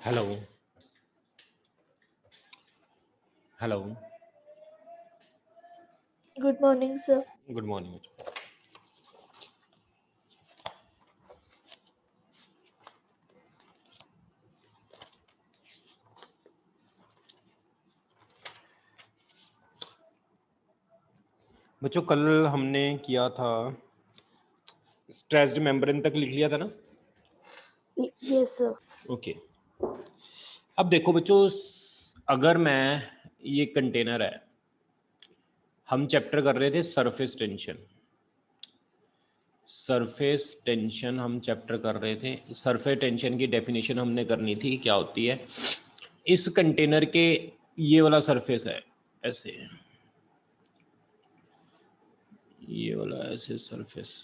Hello. Hello. Good morning sir. Good morning. बच्चों कल हमने किया था, स्ट्रेस्ड मेम्ब्रेन तक लिख लिया था ना? Yes sir. ओके। अब देखो बच्चों, अगर मैं, ये कंटेनर है, हम चैप्टर कर रहे थे सरफेस टेंशन। सरफेस टेंशन हम चैप्टर कर रहे थे। सरफेस टेंशन की डेफिनेशन हमने करनी थी, क्या होती है। इस कंटेनर के ये वाला सरफेस है ऐसे, ये वाला ऐसे सरफेस,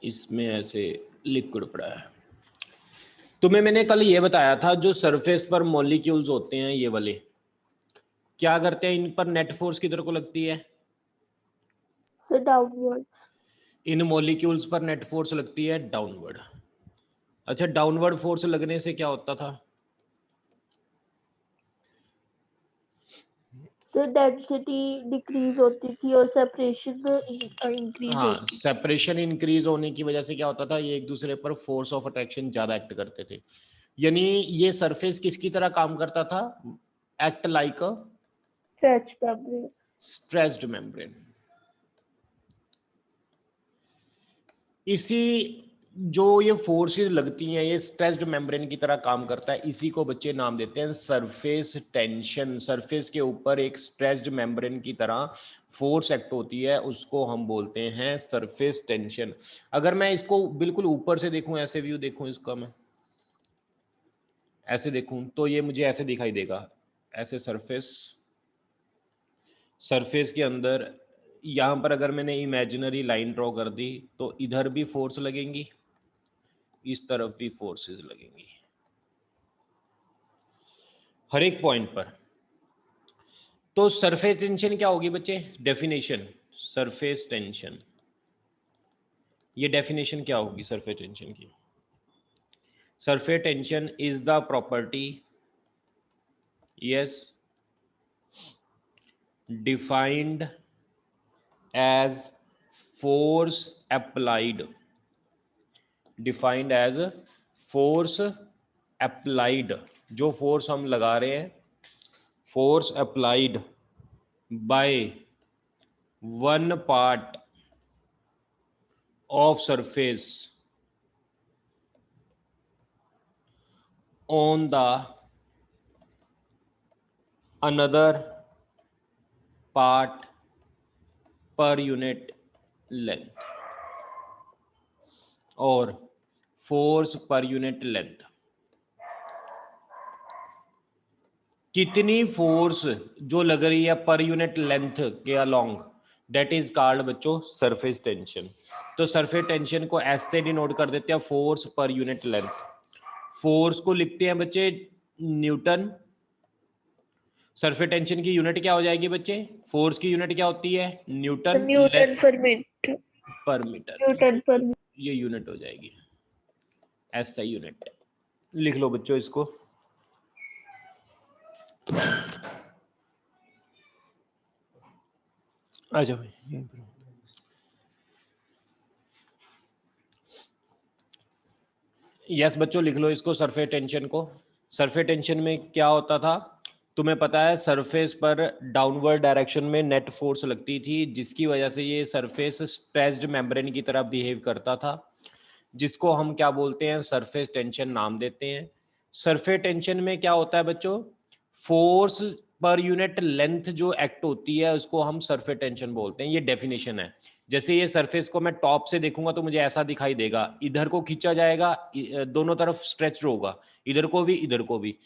इसमें ऐसे लिक्विड पड़ा है। तुम्हें मैंने कल ये बताया था, जो सरफेस पर मॉलिक्यूल्स होते हैं ये वाले, क्या करते हैं, इन पर नेट फोर्स किधर को लगती है? Sir downwards. इन मॉलिक्यूल्स पर नेट फोर्स लगती है डाउनवर्ड। अच्छा, डाउनवर्ड फोर्स लगने से क्या होता था? सर डेंसिटी डिक्रीज होती थी और सेपरेशन इंक्रीज हाँ, होती थी। सेपरेशन इंक्रीज होने की वजह से क्या होता था, ये एक दूसरे पर फोर्स ऑफ अट्रैक्शन ज्यादा एक्ट करते थे। यानी ये सरफेस किसकी तरह काम करता था? Act like a stretch membrane. Stressed membrane. इसी, जो ये फोर्सेस लगती हैं, ये स्ट्रेस्ड मेम्ब्रेन की तरह काम करता है। इसी को बच्चे नाम देते हैं सरफेस टेंशन। सरफेस के ऊपर एक स्ट्रेस्ड मेम्ब्रेन की तरह फोर्स एक्ट होती है, उसको हम बोलते हैं सरफेस टेंशन। अगर मैं इसको बिल्कुल ऊपर से देखूं, ऐसे व्यू देखूं इसका, मैं ऐसे देखूं तो ये मुझे ऐसे दिखाई देगा, ऐसे सरफेस, सरफेस के अंदर यहाँ पर अगर मैंने इमेजिनरी लाइन ड्रॉ कर दी तो इधर भी फोर्स लगेंगी, इस तरफ भी फोर्सेस लगेंगी, हर एक पॉइंट पर। तो सरफेस टेंशन क्या होगी बच्चे? डेफिनेशन, सरफेस टेंशन, ये डेफिनेशन क्या होगी सरफेस टेंशन की? Surface tension is the property, yes, defined as force applied, defined as force applied, जो फोर्स हम लगा रहे हैं, force applied by one part of surface on the another part per unit length, और force per unit length, कितनी force जो लग रही है पर यूनिट लेंथ के अलोंग, दैट इज कॉल्ड बच्चों सरफेस टेंशन। तो सरफेस टेंशन को ऐसे डिनोट कर देते हैं, force per unit length. Force को लिखते हैं बच्चे न्यूटन। सरफेस टेंशन की यूनिट क्या हो जाएगी बच्चे? फोर्स की यूनिट क्या होती है? न्यूटन। न्यूटन पर मीटर। पर मीटर, न्यूटन पर। ये यूनिट हो जाएगी, ऐसा यूनिट। लिख लो बच्चों इसको। आ जाओ, यस बच्चों लिख लो इसको, सरफेस टेंशन को। सरफेस टेंशन में क्या होता था, तुम्हें पता है, सरफेस पर डाउनवर्ड डायरेक्शन में नेट फोर्स लगती थी, जिसकी वजह से ये सरफेस स्ट्रेस्ड मेम्ब्रेन की तरह बिहेव करता था, जिसको हम क्या बोलते हैं? सरफेस टेंशन नाम देते हैं। सरफेस टेंशन में क्या होता है बच्चों? फोर्स पर यूनिट लेंथ जो एक्ट होती है उसको हम सरफेस टेंशन बोलते हैं। ये डेफिनेशन है। जैसे ये सरफेस को मैं टॉप से देखूंगा तो मुझे ऐसा दिखाई देगा, इधर को खींचा जाएगा, दोनों तरफ स्ट्रेच होगा, इधर को भी इधर को भी।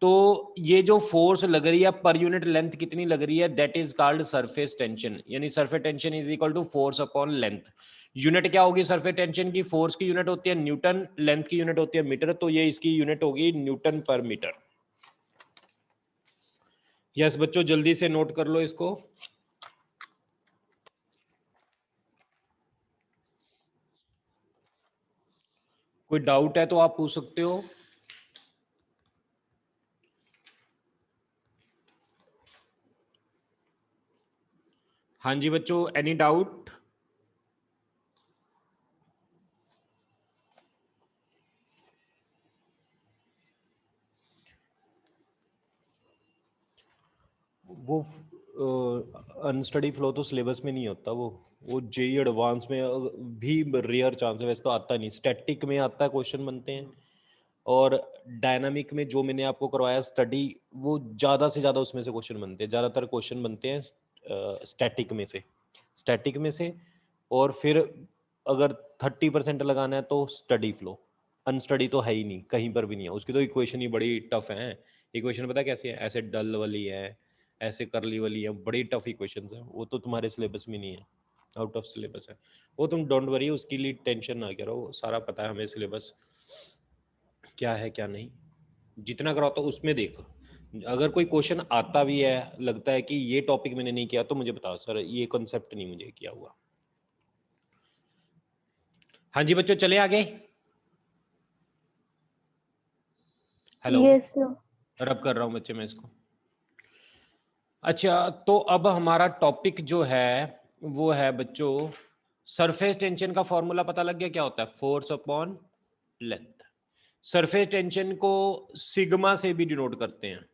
तो ये जो फोर्स लग रही है पर यूनिट लेंथ कितनी लग रही है, that is called surface tension. यानी surface tension is equal to force upon length. Unit क्या होगी सरफेस टेंशन की? फोर्स की यूनिट होती है न्यूटन, लेंथ की यूनिट होती है मीटर, तो ये इसकी यूनिट होगी न्यूटन पर मीटर। यस बच्चों जल्दी से नोट कर लो इसको। कोई डाउट है तो आप पूछ सकते हो। हाँ जी बच्चों, एनी डाउट? वो अनस्टडी फ्लो तो सिलेबस में नहीं होता, वो जेई एडवांस में भी रेयर चांस है, वैसे तो आता नहीं। स्टैटिक में आता है, क्वेश्चन बनते हैं, और डायनामिक में जो मैंने आपको करवाया स्टडी, वो ज़्यादा से ज़्यादा उसमें से क्वेश्चन बनते हैं, ज़्यादातर क्वेश्चन बनते हैं स्टैटिक में से। और फिर अगर 30% लगाना है तो स्टडी फ्लो, अनस्टडी तो है ही नहीं, कहीं पर भी नहीं है। उसकी तो इक्वेशन ही बड़ी टफ है। इक्वेशन पता कैसी है? ऐसे डल वाली है, ऐसे करली वाली है, बड़ी टफ इक्वेशंस है। वो तो तुम्हारे सिलेबस में नहीं है, आउट ऑफ सिलेबस है वो। तुम डोंट वरी, उसके लिए टेंशन ना करो, सारा पता है हमें सिलेबस क्या है क्या नहीं। जितना कराओ तो उसमें देखो, अगर कोई क्वेश्चन आता भी है, लगता है कि ये टॉपिक मैंने नहीं किया, तो मुझे बताओ सर ये कॉन्सेप्ट नहीं मुझे किया हुआ। हाँ जी बच्चों, चले आगे। हेलो, यस रब कर रहा हूँ बच्चे मैं इसको। अच्छा, तो अब हमारा टॉपिक जो है वो है बच्चों, सरफेस टेंशन का फॉर्मूला पता लग गया क्या होता है? Force upon length. Surface tension को सिग्मा से भी डिनोट करते हैं,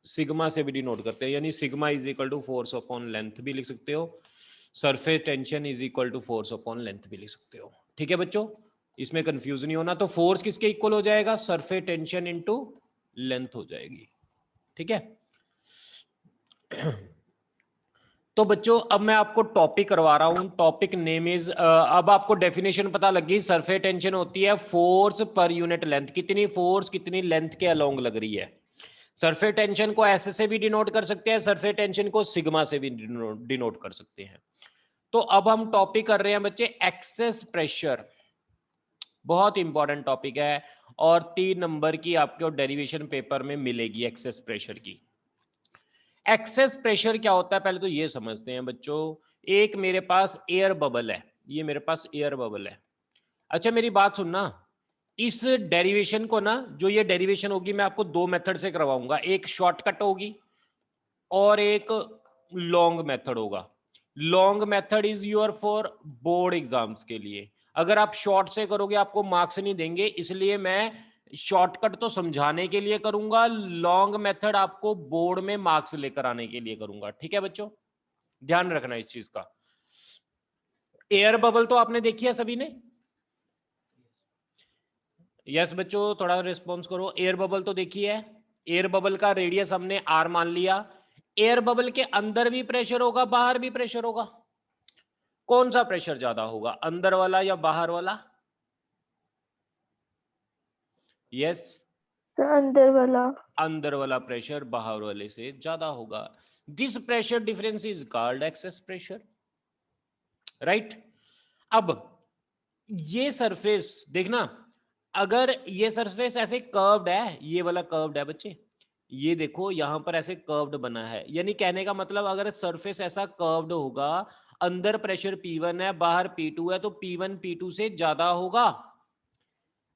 सिग्मा से भी डिनोट करते हैं, यानी sigma is equal to force upon length भी लिख सकते हो, surface tension is equal to force upon length भी लिख सकते हो। ठीक है बच्चों, इसमें कंफ्यूज नहीं होना। तो फोर्स किसके इक्वल हो जाएगा? सरफेस टेंशन इनटू लेंथ हो जाएगी। ठीक है। तो बच्चों अब मैं आपको टॉपिक करवा रहा हूं, टॉपिक नेम इज, अब आपको डेफिनेशन पता लगी। सरफेस टेंशन होती है फोर्स पर यूनिट लेंथ, कितनी फोर्स कितनी लेंथ के अलोंग लग रही है। सरफेस टेंशन को ऐसे से भी डिनोट कर सकते हैं, सरफेस टेंशन को सिग्मा से भी डिनोट कर सकते हैं। तो अब हम टॉपिक कर रहे हैं बच्चे एक्सेस प्रेशर, बहुत इंपॉर्टेंट टॉपिक है, और 3 नंबर की आपको डेरिवेशन पेपर में मिलेगी एक्सेस प्रेशर की। एक्सेस प्रेशर क्या होता है पहले तो ये समझते हैं बच्चों। एक मेरे पास एयर बबल है, ये मेरे पास एयर बबल है। अच्छा मेरी बात सुनना, इस डेरिवेशन को ना, जो ये डेरिवेशन होगी मैं आपको 2 मेथड से करवाऊंगा, एक शॉर्टकट होगी और एक लॉन्ग मेथड होगा। Long method is your for board exams के लिए, अगर आप शॉर्ट से करोगे आपको मार्क्स नहीं देंगे, इसलिए मैं शॉर्टकट तो समझाने के लिए करूंगा, लॉन्ग मेथड आपको बोर्ड में मार्क्स लेकर आने के लिए करूंगा। ठीक है बच्चों, ध्यान रखना इस चीज का। एयर बबल तो आपने देखी है सभी ने? यस बच्चों, थोड़ा रिस्पॉन्स करो। एयर बबल तो देखी है, एयर बबल का रेडियस हमने आर मान लिया। एयर बबल के अंदर भी प्रेशर होगा, बाहर भी प्रेशर होगा। कौन सा प्रेशर ज्यादा होगा, अंदर वाला या बाहर वाला? यस, सर अंदर वाला। अंदर वाला प्रेशर बाहर वाले से ज्यादा होगा। This pressure difference is called excess pressure, right. अब ये सरफेस देखना, अगर ये सरफेस ऐसे कर्व्ड है, ये वाला कर्व्ड है बच्चे, ये देखो यहां पर ऐसे कर्व्ड बना है, यानी कहने का मतलब अगर सरफेस ऐसा कर्व्ड होगा, अंदर प्रेशर P1 है बाहर P2 है, तो P1 P2 से ज्यादा होगा।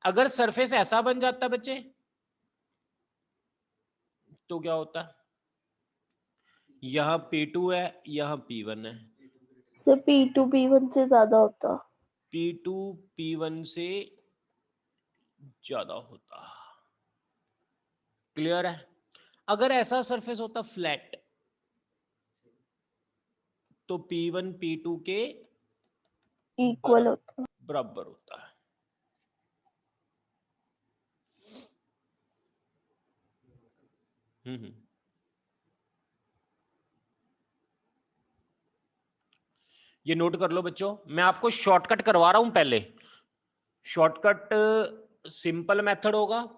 अगर सरफेस ऐसा बन जाता बच्चे तो क्या होता? यहाँ P2 है, यहाँ P1 है, सर P2 P1 से ज्यादा होता। P2 P1 से ज्यादा होता। क्लियर है? अगर ऐसा सरफेस होता फ्लैट, तो P1 P2 के इक्वल होता। बराबर होता है। हम्म। ये नोट कर लो बच्चों, मैं आपको शॉर्टकट करवा रहा हूं पहले। शॉर्टकट सिंपल मेथड होगा,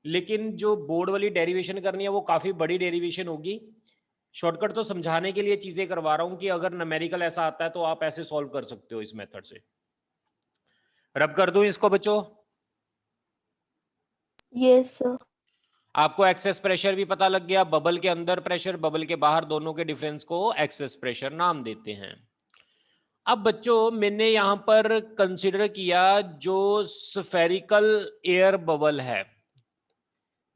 लेकिन जो बोर्ड वाली डेरिवेशन करनी है वो काफी बड़ी डेरिवेशन होगी। शॉर्टकट तो समझाने के लिए चीजें करवा रहा हूं कि अगर न्यूमेरिकल ऐसा आता है तो आप ऐसे सॉल्व कर सकते हो इस मेथड से। रब कर दूं इसको बच्चों? Yes sir. आपको एक्सेस प्रेशर भी पता लग गया, बबल के अंदर प्रेशर बबल के बाहर दोनों के डिफरेंस को एक्सेस प्रेशर नाम देते हैं। अब बच्चों मैंने यहां पर कंसिडर किया जो स्फेरिकल एयर बबल है,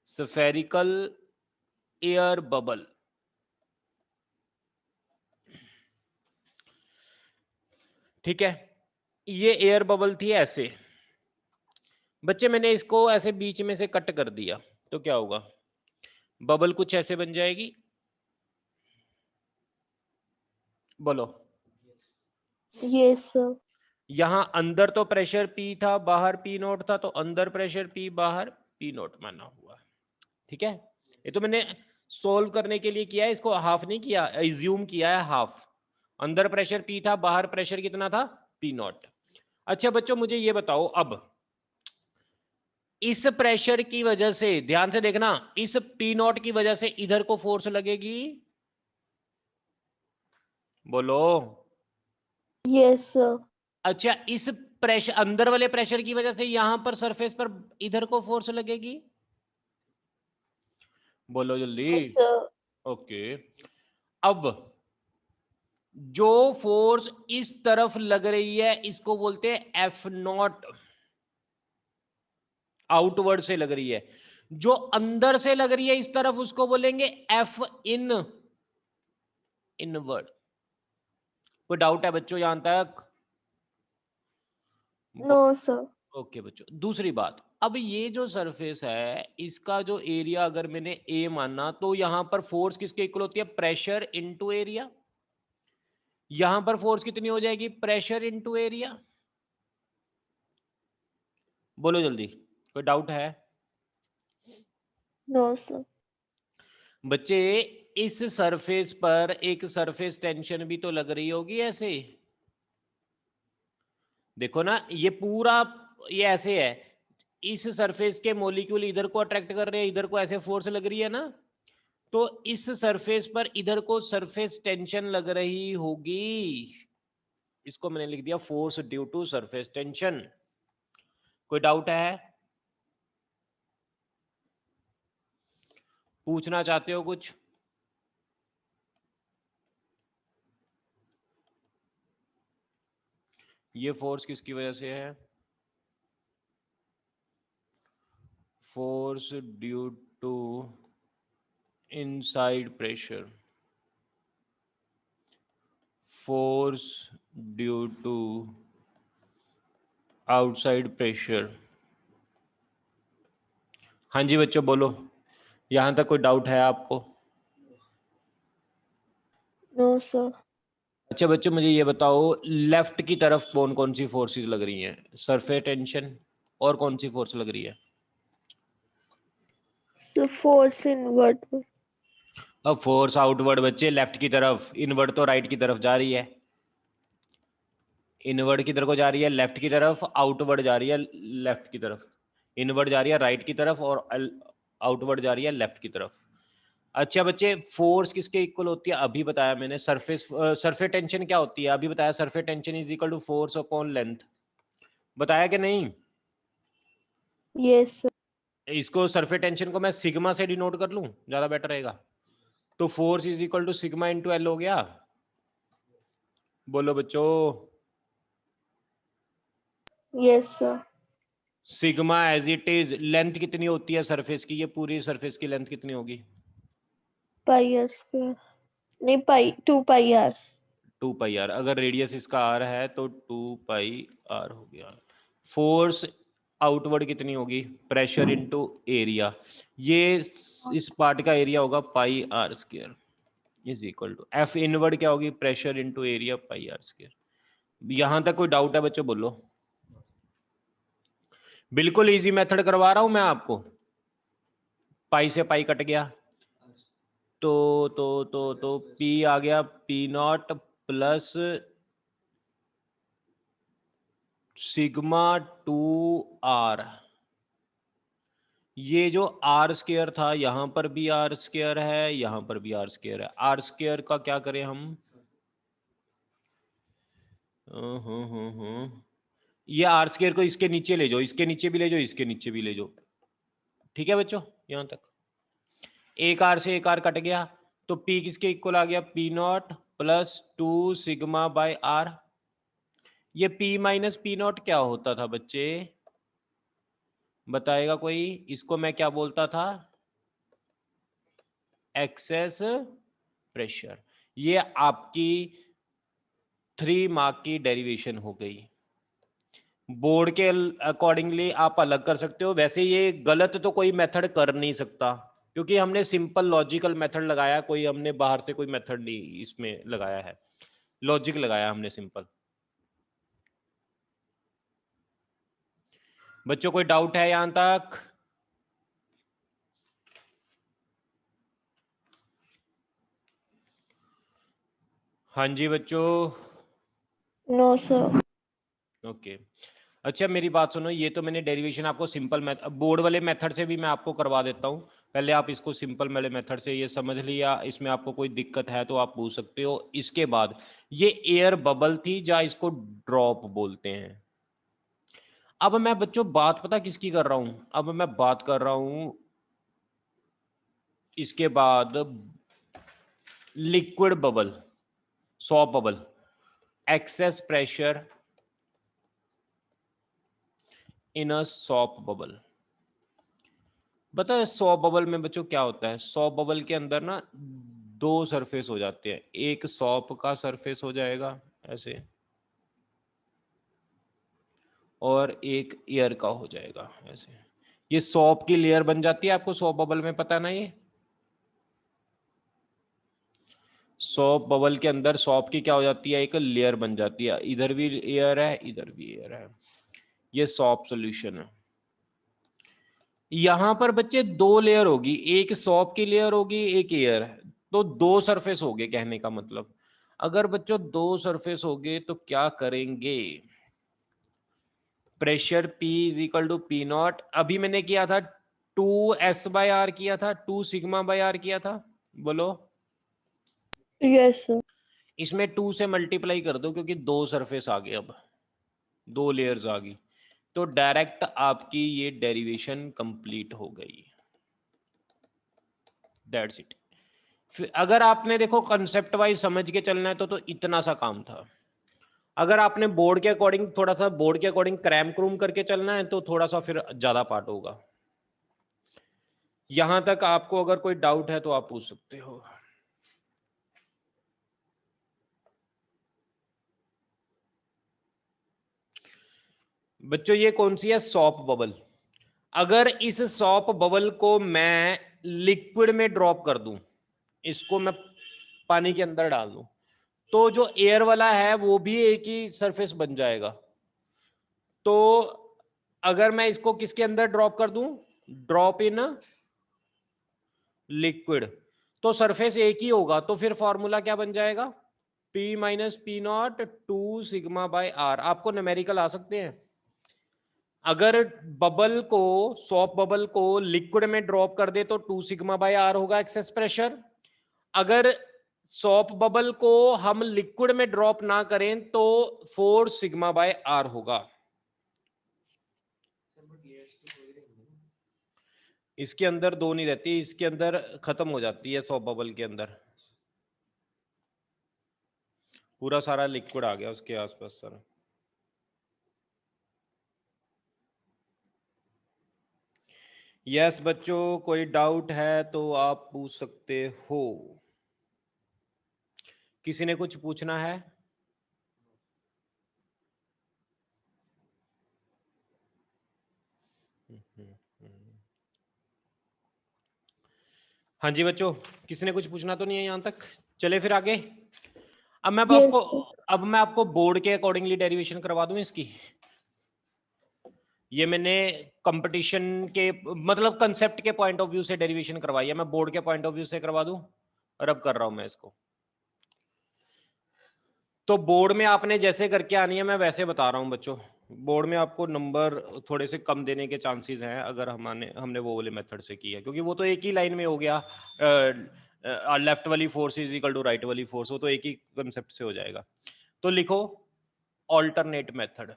स्फेरिकल एयर बबल। ठीक है, ये एयर बबल थी ऐसे। बच्चे मैंने इसको ऐसे बीच में से कट कर दिया तो क्या होगा, बबल कुछ ऐसे बन जाएगी। बोलो। Yes sir. यहां अंदर तो प्रेशर पी था, बाहर पी नॉट था, तो अंदर प्रेशर पी, बाहर पी नॉट माना हुआ। ठीक है, ये तो मैंने सोल्व करने के लिए किया है, इसको हाफ नहीं किया, एज्यूम किया है हाफ। अंदर प्रेशर पी था, बाहर प्रेशर कितना था, पी नॉट। अच्छा बच्चों मुझे ये बताओ, अब इस प्रेशर की वजह से, ध्यान से देखना, इस पी नॉट की वजह से इधर को फोर्स लगेगी। बोलो। Yes sir. अच्छा, इस प्रेशर, अंदर वाले प्रेशर की वजह से यहां पर सरफेस पर इधर को फोर्स लगेगी। बोलो जल्दी। Yes sir. ओके, अब जो फोर्स इस तरफ लग रही है इसको बोलते हैं एफ नॉट, आउटवर्ड से लग रही है। जो अंदर से लग रही है इस तरफ उसको बोलेंगे एफ इन, इनवर्ड। कोई डाउट है बच्चों यहां तक? No sir. ओके बच्चों, दूसरी बात, अब ये जो सरफेस है इसका जो एरिया अगर मैंने ए माना तो यहां पर फोर्स किसके इक्वल होती है, प्रेशर इनटू एरिया। यहां पर फोर्स कितनी हो जाएगी, प्रेशर इनटू एरिया। बोलो जल्दी, कोई डाउट है? No sir. बच्चे इस सरफेस पर एक सरफेस टेंशन भी तो लग रही होगी ऐसे। देखो ना, ये पूरा ये ऐसे है, इस सरफेस के मॉलिक्यूल इधर को अट्रैक्ट कर रहे हैं, इधर को ऐसे फोर्स लग रही है ना, तो इस सरफेस पर इधर को सरफेस टेंशन लग रही होगी। इसको मैंने लिख दिया force due to surface tension. कोई डाउट है, पूछना चाहते हो कुछ? ये फोर्स किसकी वजह से है, force due to inside pressure, force due to outside pressure. हाँ जी बच्चों बोलो, यहां तक कोई डाउट है आपको? No sir. अच्छा बच्चों मुझे ये बताओ, लेफ्ट की तरफ कौन कौन सी फोर्सेस लग रही हैं, सरफेस टेंशन और कौन सी फोर्स लग रही है? So force inward. अब फोर्स आउटवर्ड बच्चे लेफ्ट की तरफ, इनवर्ड तो राइट की तरफ जा रही है। इनवर्ड किधर को जा रही है, लेफ्ट की तरफ, आउटवर्ड जा रही है लेफ्ट की तरफ। इनवर्ड जा रही है राइट की तरफ और आउटवर्ड जा रही है लेफ्ट की तरफ। अच्छा बच्चे, फोर्स किसके इक्वल होती है, अभी बताया मैंने, सरफेस टेंशन क्या होती है, अभी बताया, surface tension is equal to force upon length. बताया कि नहीं? Yes sir. इसको सरफेस टेंशन को मैं सिग्मा से डिनोट कर लूं, ज्यादा बेटर रहेगा। तो force is equal to sigma into L हो गया। बोलो बच्चों। Yes sir. Sigma as it is, length कितनी होती है सरफेस की, ये पूरी सरफेस की लेंथ कितनी होगी? पाई आर स्क्वायर। नहीं, पाई 2 पाई आर। 2 पाई आर, अगर रेडियस इसका आर है तो 2 पाई आर हो गया। फोर्स आउटवर्ड कितनी होगी, प्रेशर इनटू एरिया, ये इस पार्ट का एरिया होगा pi are square is equal to F inward क्या होगी, pressure into area pi are square. यहां तक कोई डाउट है बच्चों बोलो। बिल्कुल इजी मेथड करवा रहा हूं मैं आपको, पाई से पाई कट गया तो पी आ गया, P not plus sigma 2 R. ये जो आर स्क्वायर था यहां पर भी आर स्क्वायर है, यहां पर भी आर स्क्वायर है। आर स्क्वायर का क्या करें हम, ये आर स्क्वायर को इसके नीचे ले जाओ, इसके नीचे भी ले जाओ, इसके नीचे भी ले जाओ। ठीक है बच्चों, यहां तक एक आर से एक आर कट गया, तो पी किसके इक्वल आ गया, P not plus 2 sigma by R. ये P माइनस पी नॉट क्या होता था बच्चे, बताएगा कोई? इसको मैं क्या बोलता था? Excess pressure. ये आपकी 3 मार्क की डेरिवेशन हो गई। बोर्ड के अकॉर्डिंगली आप अलग कर सकते हो। वैसे ये गलत तो कोई मेथड कर नहीं सकता, क्योंकि हमने सिंपल लॉजिकल मेथड लगाया, कोई हमने बाहर से कोई मेथड नहीं इसमें लगाया है, लॉजिक लगाया हमने सिंपल। बच्चों कोई डाउट है यहां तक? हाँ जी बच्चों। No sir. ओके अच्छा मेरी बात सुनो, ये तो मैंने डेरिवेशन आपको सिंपल मेथड, बोर्ड वाले मेथड से भी मैं आपको करवा देता हूँ। पहले आप इसको सिंपल वाले मेथड से ये समझ लिया, इसमें आपको कोई दिक्कत है तो आप पूछ सकते हो। इसके बाद ये एयर बबल थी, या इसको ड्रॉप बोलते हैं। अब मैं बच्चों बात पता किसकी कर रहा हूं? अब मैं बात कर रहा हूं इसके बाद liquid bubble, soft bubble, excess pressure in a soft bubble. पता है सॉफ्ट बबल में बच्चों क्या होता है? सॉफ्ट बबल के अंदर ना 2 सरफेस हो जाते हैं, एक सॉफ्ट का सरफेस हो जाएगा ऐसे, और एक एयर का हो जाएगा ऐसे। ये सॉफ्ट की लेयर बन जाती है, आपको सॉफ्ट बबल में पता ना। ये सॉफ्ट बबल के अंदर सॉफ्ट की क्या हो जाती है, एक लेयर बन जाती है, इधर भी एयर है इधर भी एयर है। ये सॉफ्ट सॉल्यूशन है। यहां पर बच्चे 2 लेयर होगी, एक सॉफ्ट की लेयर होगी एक एयर, तो 2 सरफेस हो गए कहने का मतलब। अगर बच्चों 2 सरफेस हो गए तो क्या करेंगे? Pressure P is equal to P not. अभी मैंने किया था 2S/R किया था, 2 सिग्मा/R किया था, बोलो। Yes sir. इसमें 2 से मल्टीप्लाई कर दो, क्योंकि 2 सरफेस आ गए, अब 2 लेयर्स आ गई, तो डायरेक्ट आपकी ये डेरिवेशन कंप्लीट हो गई। That's it. फिर अगर आपने देखो कंसेप्ट वाइज समझ के चलना है तो इतना सा काम था। अगर आपने बोर्ड के अकॉर्डिंग थोड़ा सा बोर्ड के अकॉर्डिंग क्रैम क्रूम करके चलना है तो थोड़ा सा फिर ज्यादा पार्ट होगा। यहां तक आपको अगर कोई डाउट है तो आप पूछ सकते हो। बच्चों ये कौन सी है? Soft bubble. अगर इस सॉफ्ट बबल को मैं लिक्विड में ड्रॉप कर दूं, इसको मैं पानी के अंदर डाल दूं, तो जो एयर वाला है वो भी एक ही सरफेस बन जाएगा। तो अगर मैं इसको किसके अंदर ड्रॉप कर दूं, ड्रॉप इन लिक्विड, तो सरफेस एक ही होगा। तो फिर फॉर्मूला क्या बन जाएगा? P minus P not 2 सिग्मा/R। आपको न्यूमेरिकल आ सकते हैं। अगर बबल को, सॉफ्ट बबल को लिक्विड में ड्रॉप कर दे तो 2 सिग्मा/R होगा एक्सेस प्रेशर। अगर सॉफ्ट बबल को हम लिक्विड में ड्रॉप ना करें तो 4 सिग्मा/R होगा। इसके अंदर 2 नहीं रहती, इसके अंदर खत्म हो जाती है। सॉफ्ट बबल के अंदर पूरा सारा लिक्विड आ गया उसके आसपास सारा। यस बच्चों, कोई डाउट है तो आप पूछ सकते हो। किसी ने कुछ पूछना है? हाँ जी बच्चों, किसी ने कुछ पूछना तो नहीं है यहां तक? चले फिर आगे। अब मैं यस आपको सर। अब मैं आपको बोर्ड के अकॉर्डिंगली डेरिवेशन करवा दूं इसकी। ये मैंने कंपटीशन के मतलब कंसेप्ट के पॉइंट ऑफ व्यू से डेरिवेशन करवाई है, मैं बोर्ड के पॉइंट ऑफ व्यू से करवा दूं, और अब कर रहा हूं मैं इसको। तो बोर्ड में आपने जैसे करके आनी है मैं वैसे बता रहा हूं बच्चों। बोर्ड में आपको नंबर थोड़े से कम देने के चांसेस हैं अगर हमने वो वाले मेथड से किया, क्योंकि वो तो एक ही लाइन में हो गया। लेफ्ट वाली force is equal to right वाली फोर्स, वो तो एक ही कंसेप्ट से हो जाएगा। तो लिखो ऑल्टरनेट मेथड।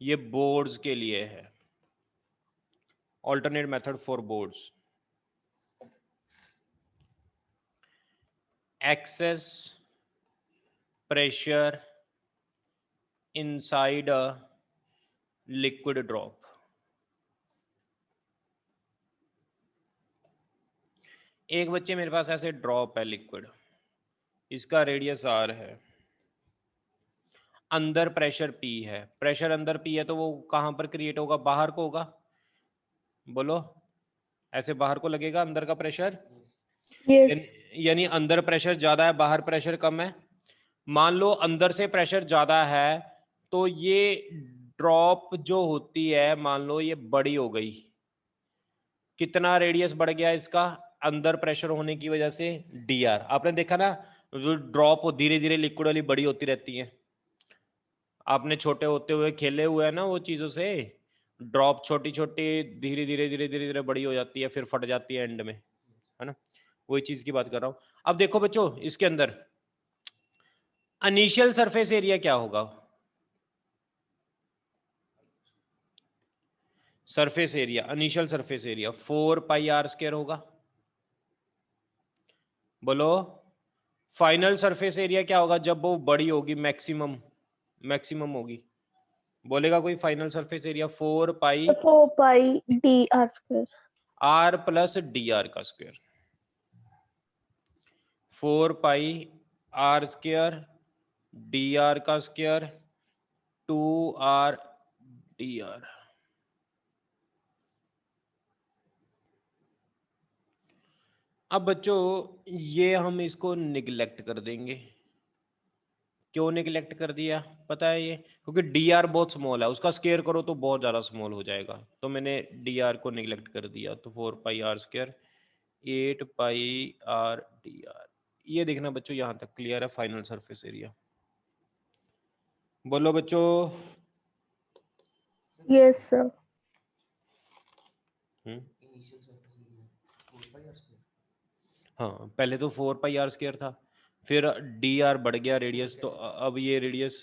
ये बोर्ड्स के लिए है, alternate method for boards. Excess pressure inside a liquid drop. एक बच्चे मेरे पास ऐसे ड्रॉप है लिक्विड, इसका रेडियस r है, अंदर प्रेशर P है, प्रेशर अंदर P है तो वो कहाँ पर क्रिएट होगा, बाहर को होगा, बोलो ऐसे बाहर को लगेगा अंदर का प्रेशर, यस यानी अंदर प्रेशर ज्यादा है बाहर प्रेशर कम है। मान लो अंदर से प्रेशर ज्यादा है तो ये ड्रॉप जो होती है मान लो ये बड़ी हो गई, कितना रेडियस बढ़ गया इसका, अंदर प्रेशर होने की वजह से dr। आपने देखा ना जो ड्रॉप धीरे धीरे लिक्विड वाली बड़ी होती रहती है, आपने छोटे होते हुए खेले हुए हैं ना वो चीजों से, ड्रॉप छोटी छोटी धीरे धीरे धीरे धीरे धीरे बड़ी हो जाती है फिर फट जाती है एंड में, है ना, वही चीज की बात कर रहा हूं। अब देखो बच्चों इसके अंदर इनिशियल सरफेस एरिया क्या होगा, surface area, initial surface area 4 pi are square होगा। बोलो फाइनल सरफेस एरिया क्या होगा जब वो बड़ी होगी, मैक्सिमम, मैक्सिमम होगी, बोलेगा कोई final surface area 4 pi 4 pi d r square, r plus d r का square, 4 pi are square d r का स्क्वायर 2 आर डी आर। अब बच्चों ये हम इसको निगलेक्ट कर देंगे, क्यों निगलेक्ट कर दिया पता है ये, क्योंकि डी आर बहुत स्मॉल है, उसका स्क्वायर करो तो बहुत ज़्यादा स्मॉल हो जाएगा, तो मैंने डी आर को निगलेक्ट कर दिया, तो 4 pi are square 8 pi r d r. ये देखना बच्चों यहाँ तक क्लियर है फाइनल सरफेस एरिया, बोलो बच्चों। Yes sir. हाँ पहले तो 4 पाई आर स्क्वायर था, फिर डी आर बढ़ गया रेडियस, तो अब ये रेडियस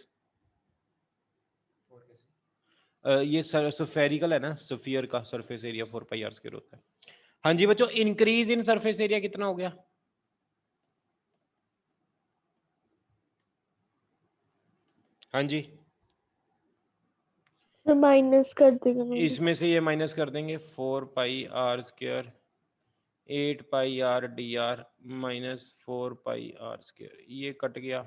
ये स्फेरिकल है ना, स्फीयर का surface area 4 pi are square होता है। हाँ जी बच्चों इंक्रीज इन सरफेस एरिया कितना हो गया, हाँ जी माइनस कर देंगे, इसमें से ये माइनस कर देंगे, 4 pi are square 8 pi r d r minus 4 pi are square, ये कट गया,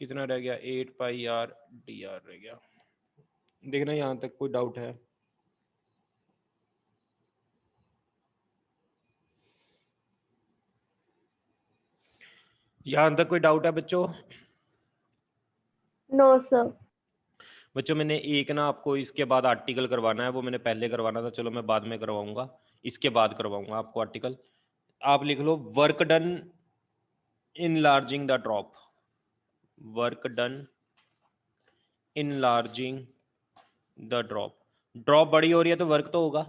कितना रह गया 8 पाई आर डी आर रह गया। देखना यहाँ तक कोई डाउट है, यहाँ तक कोई डाउट है बच्चों? No sir. बच्चों मैंने एक ना आपको इसके बाद आर्टिकल करवाना है, वो मैंने पहले करवाना था, चलो मैं बाद में करवाऊंगा, इसके बाद करवाऊंगा आपको आर्टिकल। आप लिख लो work done enlarging the drop, work done enlarging the drop, drop बड़ी हो रही है तो वर्क तो होगा,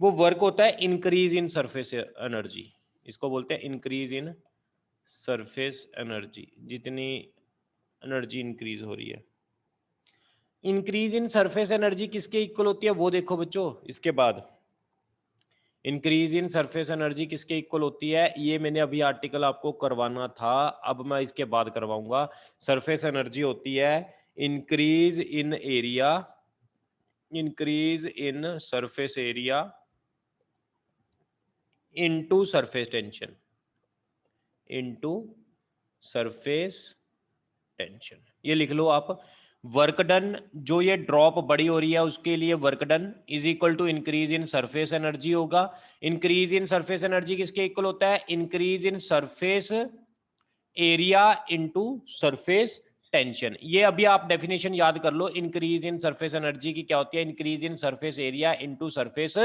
वो वर्क होता है इंक्रीज इन सरफेस एनर्जी, इसको बोलते हैं इंक्रीज इन सरफेस एनर्जी, जितनी एनर्जी इंक्रीज हो रही है। इंक्रीज इन सरफेस एनर्जी किसके इक्वल होती है वो देखो बच्चों, इसके बाद इंक्रीज इन सरफेस एनर्जी किसके इक्वल होती है, ये मैंने अभी आर्टिकल आपको करवाना था, अब मैं इसके बाद करवाऊंगा। सरफेस एनर्जी होती है increase in area, increase in surface area into surface tension, into surface tension, ये लिख लो आप। वर्क डन जो ये ड्रॉप बड़ी हो रही है उसके लिए work done is equal to increase in surface energy होगा। इंक्रीज इन सरफेस एनर्जी किसके इक्वल होता है, increase in surface area into surface tension. ये अभी आप डेफिनेशन याद कर लो, इंक्रीज इन सरफेस एनर्जी की क्या होती है, increase in surface area into surface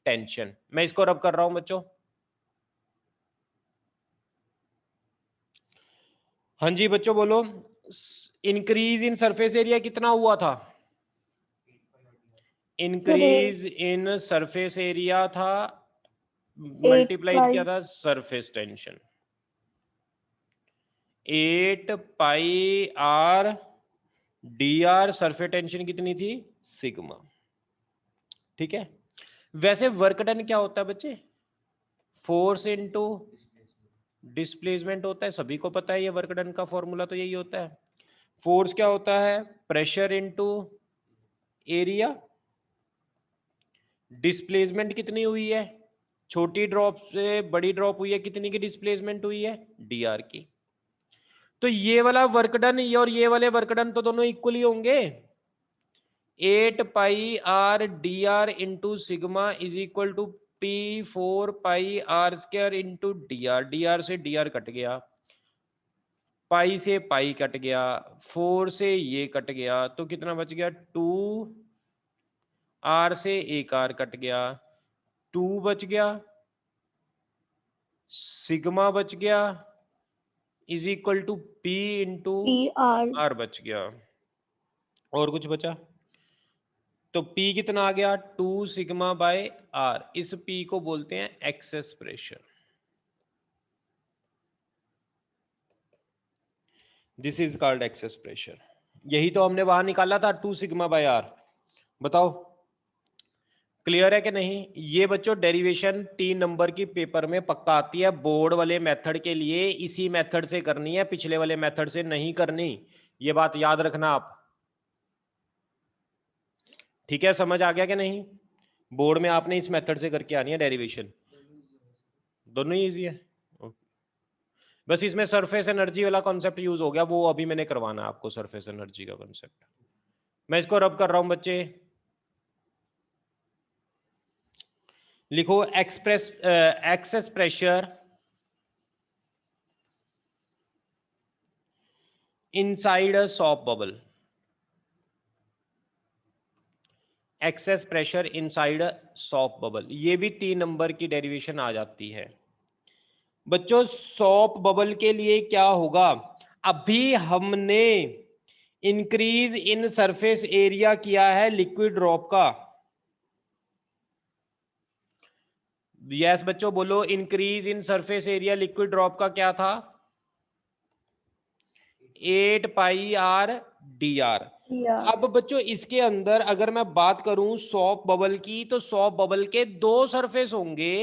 tension. मैं इसको रब कर रहा हूं बच्चों, हाँ जी बच्चों बोलो। इंक्रीज इन सरफेस एरिया कितना हुआ था, इंक्रीज इन सरफेस एरिया था मल्टीप्लाई किया था surface tension, 8 pi r d r, surface tension कितनी थी सिग्मा, ठीक है। वैसे वर्क डन क्या होता है बच्चे, फोर्स इनटू डिस्प्लेसमेंट होता है, सभी को पता है ये वर्क डन का फॉर्मूला तो यही होता है। फोर्स क्या होता है? Pressure into area. डिस्प्लेसमेंट कितनी हुई है? छोटी ड्रॉप से बड़ी ड्रॉप हुई है, कितनी की डिस्प्लेसमेंट हुई है? डी की। तो ये वाला वर्क डन और ये वाले वर्क डन तो दोनों इक्वली होंगे। 8 pi r d r into sigma is equal to P 4 pi are square into d r से डी आर कट गया, पाई से पाई कट गया, 4 से ये कट गया, तो कितना बच गया? 2 आर से एक आर कट गया, 2 बच गया, सिग्मा बच गया is equal to P into PR R बच गया। और कुछ बचा? तो P कितना आ गया? 2 सिग्मा बाय आर। इस P को बोलते हैं excess pressure. This is called excess pressure. यही तो हमने वहां निकाला था, 2 सिग्मा बाय आर। बताओ क्लियर है कि नहीं? ये बच्चों डेरिवेशन 3 नंबर की पेपर में पक्का आती है। बोर्ड वाले मेथड के लिए इसी मेथड से करनी है, पिछले वाले मेथड से नहीं करनी। ये बात याद रखना आप। ठीक है, समझ आ गया कि नहीं? बोर्ड में आपने इस मेथड से करके आनी है डेरिवेशन। दोनों ही इजी है। बस इसमें सरफेस एनर्जी वाला कॉन्सेप्ट यूज हो गया, वो अभी मैंने करवाना है आपको, सरफेस एनर्जी का कॉन्सेप्ट। मैं इसको रब कर रहा हूं बच्चे। लिखो excess pressure inside a soft bubble. Excess pressure inside a soft bubble, ये भी 3 नंबर की डेरिवेशन आ जाती है बच्चों। सॉफ्ट बबल के लिए क्या होगा? अभी हमने इंक्रीज इन सरफेस एरिया किया है लिक्विड ड्रॉप का। यस बच्चों बोलो, increase in surface area liquid drop का क्या था? 8 पाई आर डी आर। अब बच्चों इसके अंदर अगर मैं बात करूं सॉफ्ट बबल की, तो सॉफ्ट बबल के 2 सरफेस होंगे,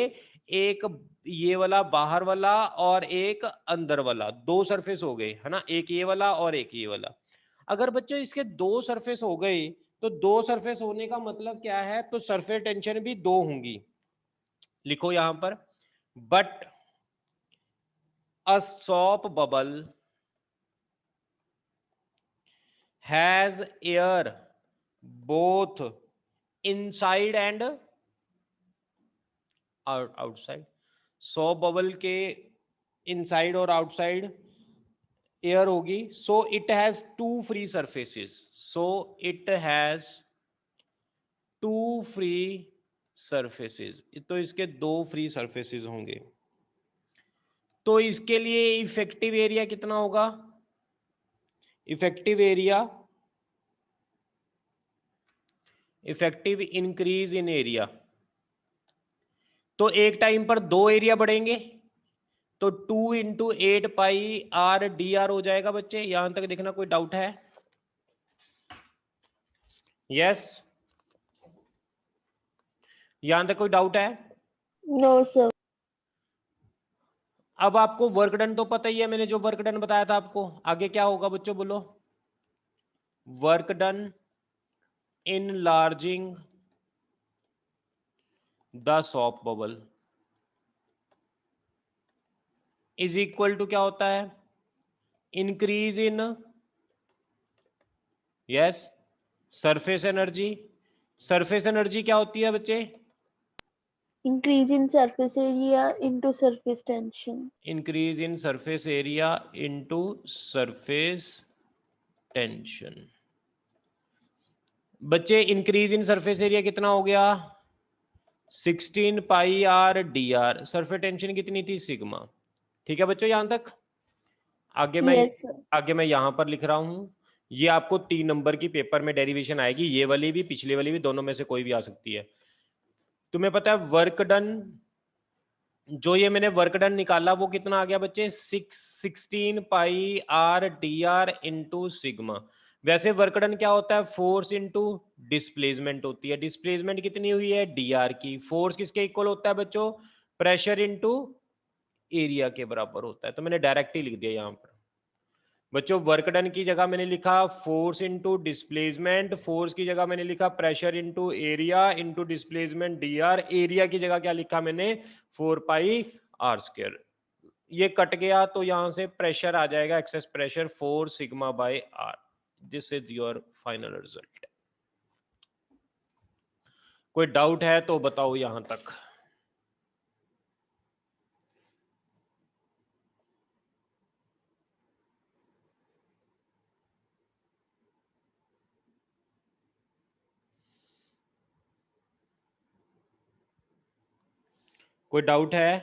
एक ये वाला बाहर वाला और एक अंदर वाला। 2 सरफेस हो गए है ना, एक ये वाला और एक ये वाला। अगर बच्चों इसके 2 सरफेस हो गए, तो 2 सरफेस होने का मतलब क्या है? तो सरफेस टेंशन भी 2 होंगी। लिखो यहां पर, but a soft bubble has air both inside and outside। Soft bubble के इनसाइड और आउटसाइड एयर होगी। So it has 2 free surfaces. So it has 2 free surfaces, तो इसके 2 फ्री सरफेसेस होंगे। तो इसके लिए इफेक्टिव एरिया कितना होगा? Effective increase in area. तो एक टाइम पर 2 एरिया बढ़ेंगे, तो 2 into 8 pi r d are हो जाएगा बच्चे। यहां तक देखना, कोई डाउट है? यस, यहां तक कोई डाउट है? No sir. अब आपको वर्क डन तो पता ही है, मैंने जो वर्क डन बताया था आपको। आगे क्या होगा बच्चों बोलो? Work done enlarging the soap bubble is equal to क्या होता है? Increase in yes surface energy. Surface energy क्या होती है बच्चे? Increase in surface area into surface tension। Increase in surface area into surface tension. बच्चे increase in surface area कितना हो गया? 16 pi r d r. Surface tension कितनी थी? सिग्मा। ठीक है बच्चों यहां तक? आगे मैं Yes sir। आगे मैं यहां पर लिख रहा हूं। ये आपको 3 नंबर की पेपर में डेरिवेशन आएगी, ये वाली भी पिछले वाली भी, दोनों में से कोई भी आ सकती है। तुम्हें पता है वर्क डन, जो ये मैंने वर्क डन निकाला वो कितना आ गया बच्चे? 16 pi r d r into sigma. वैसे वर्क डन क्या होता है? फोर्स इंटू डिस्प्लेसमेंट होती है। डिस्प्लेसमेंट कितनी हुई है? डी आर की। फोर्स किसके इक्वल होता है बच्चों? प्रेशर इंटू एरिया के बराबर होता है। तो मैंने डायरेक्ट ही लिख दिया यहाँ पर। बच्चों वर्क डन की जगह मैंने लिखा फोर्स इनटू डिस्प्लेसमेंट, फोर्स की जगह मैंने लिखा pressure into area into displacement dr, area की जगह क्या लिखा मैंने 4πr²। ये कट गया तो यहां से प्रेशर आ जाएगा, excess pressure 4 sigma bye r। This is your final result. कोई डाउट है तो बताओ यहां तक। कोई डाउट है?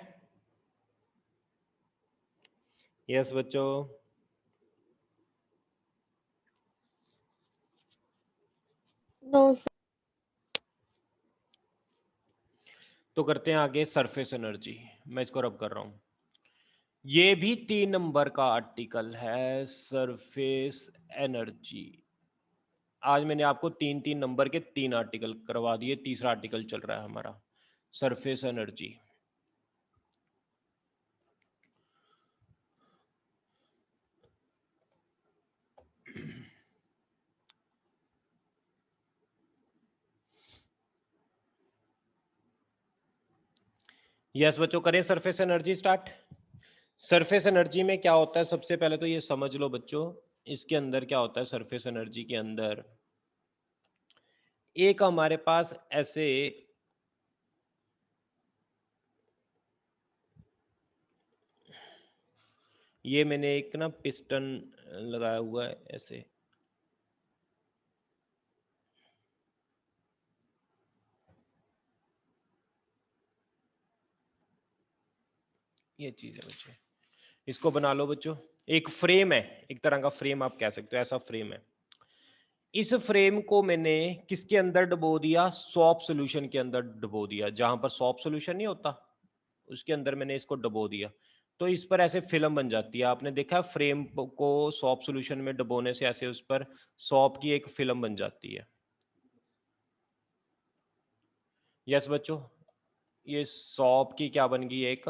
यस बच्चों। No sir. तो करते हैं आगे सरफेस एनर्जी। मैं इसको रब कर रहा हूं। ये भी 3 नंबर का आर्टिकल है, सरफेस एनर्जी। आज मैंने आपको 3-3 नंबर के 3 आर्टिकल करवा दिए, तीसरा आर्टिकल चल रहा है हमारा सरफेस एनर्जी। यस बच्चों, करें surface energy start. Surface energy में क्या होता है, सबसे पहले तो ये समझ लो बच्चों, इसके अंदर क्या होता है। सरफेस एनर्जी के अंदर एक हमारे पास ऐसे ये मैंने एक ना पिस्टन लगाया हुआ है ऐसे, ये चीज है बच्चों, इसको बना लो बच्चों। एक फ्रेम है, एक तरह का फ्रेम आप कह सकते हो, ऐसा फ्रेम है। इस फ्रेम को मैंने किसके अंदर डुबो दिया, सॉप सॉल्यूशन के अंदर डुबो दिया। जहां पर सॉप सॉल्यूशन नहीं होता उसके अंदर मैंने इसको डुबो दिया, तो इस पर ऐसे फिल्म बन जाती है। आपने देखा फ्रेम को सॉप सॉल्यूशन में डुबोने से ऐसे उस पर सॉप की एक फिल्म बन जाती है। यस बच्चों, ये सॉप की क्या बन गई, एक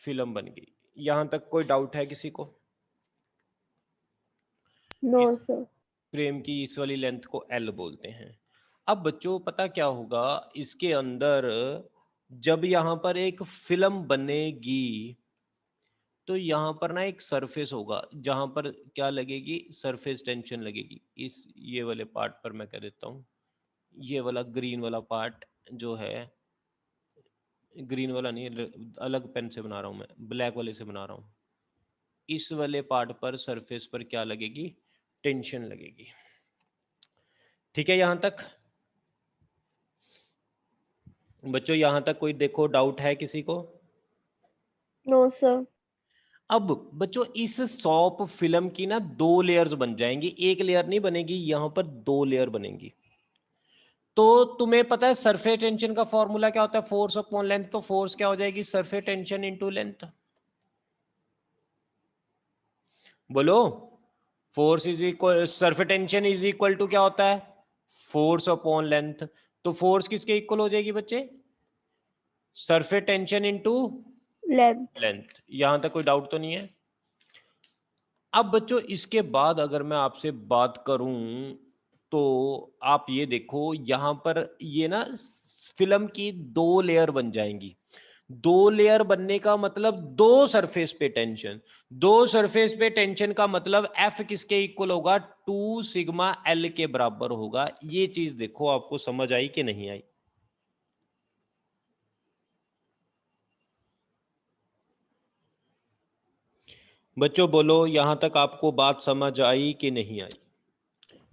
फिल्म बन गई। यहां तक कोई डाउट है किसी को? No sir. फ्रेम की इस वाली लेंथ को L बोलते हैं। अब बच्चों पता क्या होगा, इसके अंदर जब यहाँ पर एक फिल्म बनेगी तो यहाँ पर ना एक सरफेस होगा, जहाँ पर क्या लगेगी, सरफेस टेंशन लगेगी। इस ये वाले पार्ट पर मैं कह देता हूँ, ये वाला ग्रीन वाला पार्ट जो है, ग्रीन वाला नहीं, अलग पेन से बना रहा हूँ मैं, ब्लैक वाले से बना रहा हूँ। इस वाले पार्ट पर सरफेस पर क्या लगेगी, टेंशन लगेगी। ठीक है यहाँ तक बच्चों? यहाँ तक कोई देखो डाउट है किसी को? No sir. अब बच्चों इस सॉप फिल्म की ना 2 लेयर्स बन जाएंगी, एक लेयर नहीं बनेगी, यहाँ पर 2 लेयर बनेंगी। तो तुम्हें पता है सरफेस टेंशन का फॉर्मूला क्या होता है, फोर्स अपॉन लेंथ। तो फोर्स क्या हो जाएगी, सरफेस टेंशन इनटू लेंथ। बोलो, force is equal, surface tension is equal to क्या होता है, फोर्स अपॉन लेंथ। तो फोर्स किसके इक्वल हो जाएगी बच्चे, surface tension into length. Length. यहां तक कोई डाउट तो नहीं है? अब बच्चों इसके बाद अगर मैं आपसे बात करूं तो आप ये देखो, यहां पर ये ना फिल्म की 2 लेयर बन जाएंगी। 2 लेयर बनने का मतलब 2 सरफेस पे टेंशन, 2 सरफेस पे टेंशन का मतलब F किसके इक्वल होगा, 2 सिग्मा L के बराबर होगा। ये चीज देखो, आपको समझ आई कि नहीं आई? बच्चों बोलो, यहां तक आपको बात समझ आई कि नहीं आई?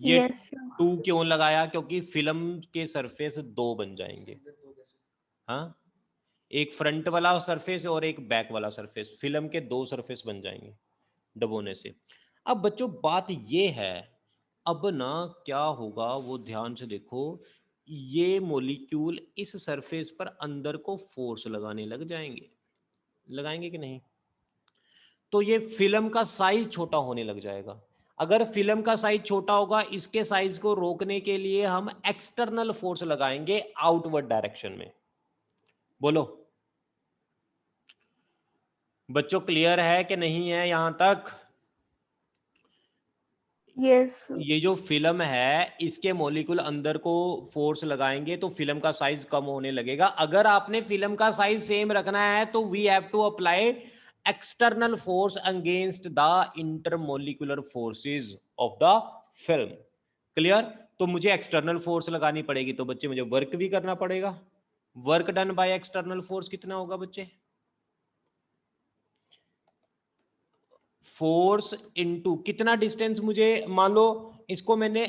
ये यस सर। 2 क्यों लगाया, क्योंकि फिल्म के सरफेस 2 बन जाएंगे। हाँ, एक फ्रंट वाला सरफेस और एक बैक वाला सरफेस, फिल्म के 2 सरफेस बन जाएंगे डबोने से। अब बच्चों बात ये है, अब ना क्या होगा वो ध्यान से देखो, ये मॉलिक्यूल इस सरफेस पर अंदर को फोर्स लगाने लग जाएंगे, लगाएंगे कि नहीं? तो ये फिल्म का साइज छोटा होने लग जाएगा। अगर फिल्म का साइज छोटा होगा, इसके साइज को रोकने के लिए हम एक्सटर्नल फोर्स लगाएंगे आउटवर्ड डायरेक्शन में। बोलो, बच्चों क्लियर है कि नहीं है यहां तक? यस ये जो फिल्म है इसके मॉलिक्यूल अंदर को फोर्स लगाएंगे तो फिल्म का साइज कम होने लगेगा। अगर आपने फिल्म का साइज सेम रखना है तो we have to apply external force against the intermolecular forces of the film. Clear? तो मुझे एक्सटर्नल फोर्स लगानी पड़ेगी, तो बच्चे मुझे वर्क भी करना पड़ेगा। Work done by external force कितना होगा बच्चे? फोर्स इनटू कितना डिस्टेंस, मुझे मान लो इसको मैंने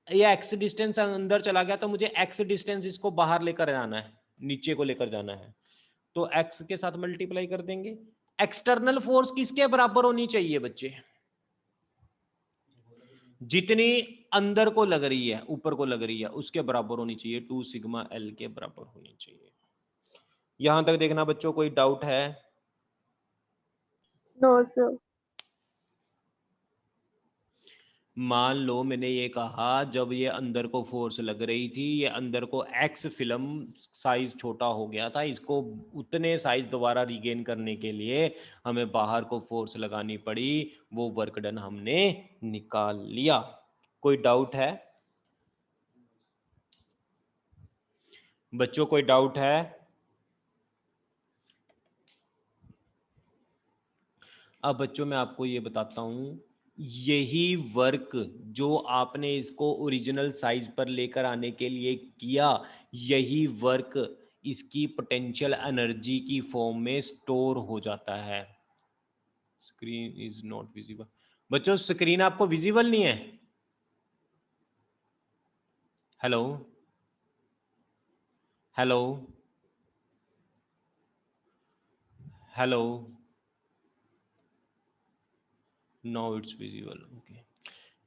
ये एक्स डिस्टेंस अंदर चला गया तो मुझे एक्स डिस्टेंस इसको बाहर लेकर जाना है, नीचे को लेकर जाना है, तो एक्स के साथ मल्टीप्लाई कर देंगे। एक्सटर्नल फोर्स किसके बराबर होनी चाहिए बच्चे? जितनी अंदर को लग रही है, ऊपर को लग रही है, उसके बराबर होनी चाहिए, 2 सिग्मा एल के बराबर होनी चाहिए। यहां तक देखना बच्चों, कोई डाउट है? No sir. मान लो मैंने ये कहा जब ये अंदर को फोर्स लग रही थी, ये अंदर को एक्स फिल्म साइज छोटा हो गया था, इसको उतने साइज दोबारा रिगेन करने के लिए हमें बाहर को फोर्स लगानी पड़ी, वो वर्क डन हमने निकाल लिया। कोई डाउट है बच्चों? कोई डाउट है? अब बच्चों मैं आपको ये बताता हूं, यही वर्क जो आपने इसको ओरिजिनल साइज पर लेकर आने के लिए किया, यही वर्क इसकी पोटेंशियल एनर्जी की फॉर्म में स्टोर हो जाता है। Screen is not visible. बच्चों स्क्रीन आपको विजिबल नहीं है? Hello hello hello, no it's visible. Okay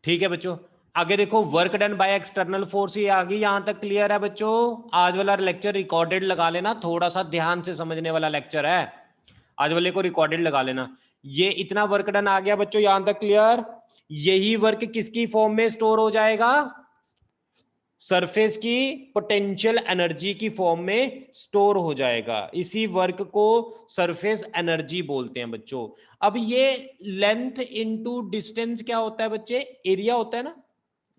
ठीक है बच्चों, आगे देखो work done by external force, ये आगे यहां तक क्लियर है बच्चों? आज वाला लेक्चर रिकॉर्डेड लगा लेना, थोड़ा सा ध्यान से समझने वाला लेक्चर है, आज वाले को रिकॉर्डेड लगा लेना। ये इतना वर्क डन आ गया बच्चों, यहां तक क्लियर? यही वर्क किसकी फॉर्म में स्टोर हो जाएगा? सरफेस की पोटेंशियल एनर्जी की फॉर्म में स्टोर हो जाएगा। इसी वर्क को सरफेस एनर्जी बोलते हैं बच्चों। अब ये लेंथ इनटू डिस्टेंस क्या होता है बच्चे? एरिया होता है ना।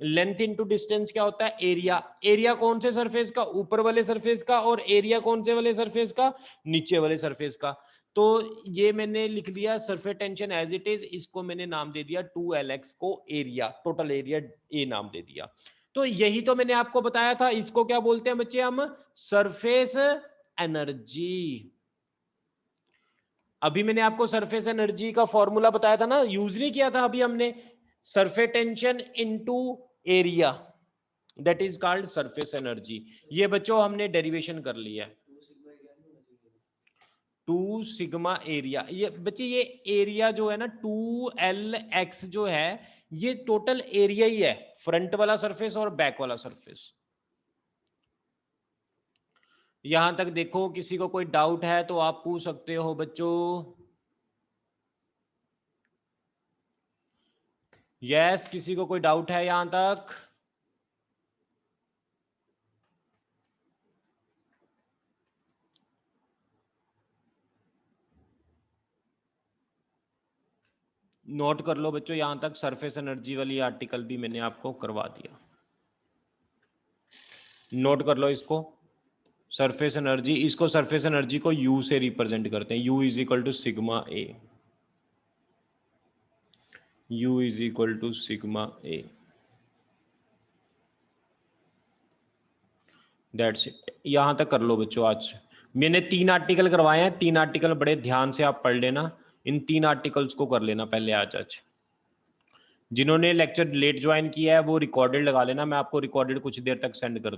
लेंथ इनटू डिस्टेंस क्या होता है? एरिया। एरिया कौन से सरफेस का? ऊपर वाले सरफेस का। और एरिया कौन से वाले सरफेस का? नीचे वाले सरफेस का। तो ये मैंने लिख लिया surface tension as it is, इसको मैंने नाम दे दिया 2Lx को एरिया, टोटल एरिया ए नाम दे दिया। तो यही तो मैंने आपको बताया था, इसको क्या बोलते हैं बच्चे हम? Surface energy. अभी मैंने आपको सरफेस एनर्जी का फॉर्मूला बताया था ना, यूज नहीं किया था अभी हमने? Surface tension into area, that is called surface energy. ये बच्चों हमने डेरिवेशन कर लिया है। 2 सिग्मा एरिया, ये बच्चे ये एरिया जो है ना 2Lx जो है, ये टोटल एरिया ही है, फ्रंट वाला सरफेस और बैक वाला सरफेस। यहां तक देखो, किसी को कोई डाउट है तो आप पूछ सकते हो बच्चों। यस, किसी को कोई डाउट है यहां तक? नोट कर लो बच्चों, यहां तक सरफेस एनर्जी वाली आर्टिकल भी मैंने आपको करवा दिया। नोट कर लो इसको, सरफेस एनर्जी, इसको सरफेस एनर्जी को U से रिप्रेजेंट करते हैं। U is equal to sigma A. U is equal to sigma A. That's it. यहां तक कर लो बच्चों। आज मैंने 3 आर्टिकल करवाए हैं, 3 आर्टिकल बड़े ध्यान से आप पढ़ लेना, इन 3 आर्टिकल्स को कर लेना पहले आज। जिन्होंने लेक्चर लेट ज्वाइन किया है वो रिकॉर्डेड लगा लेना, मैं आपको रिकॉर्डेड कुछ देर तक सेंड कर